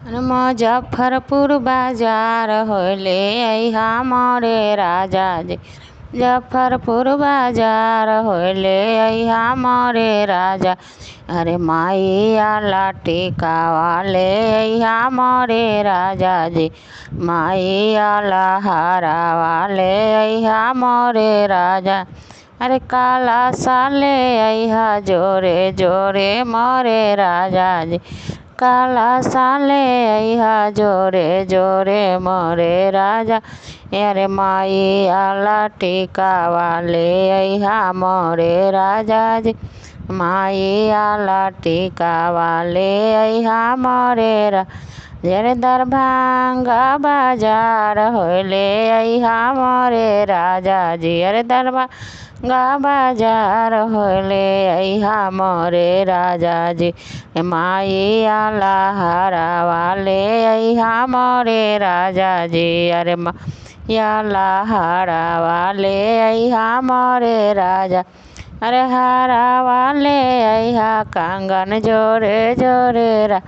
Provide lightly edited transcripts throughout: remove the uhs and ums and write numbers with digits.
मुजफ्फरपुर बाजार होले अइहा मोरे राजा जी। मुजफ्फरपुर बाजार होले अइहा मोरे राजा। अरे माइया टीका वाले अइहा मोरे राजा जी। माइया हारा वाले अइहा मोरे राजा। अरे काला साले अइहा जोरे जोरे मोरे राजा जी। काला साले अइहा जोरे जोरे मोरे राजा। अरे माइया टीका वाले अइहा मोरे राजा जी। माइया टीका वाले अइहा मोरे अरे दरभंगा बाजार होले अइहा मोरे राजा जी। अरे दरभंगा बाजार होले अइहा मोरे राजा जी। माइया हारा वाले अइहा मोरे राजा जी। अरे माइया हारा वाले अइहा मोरे राजा। अरे हारा वाले अइहा कंगन जोरे जोरे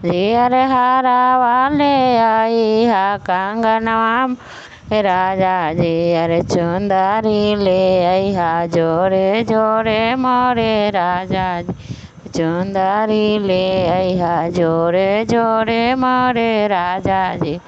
जी। अरे हारा वाले अइहा कंगनवा राजा जी। अरे चुंदरी ले अइहा जोरे जोरे मोरे राजा जी। चुंदरी ले अइहा जोरे जोरे मोरे राजा जी।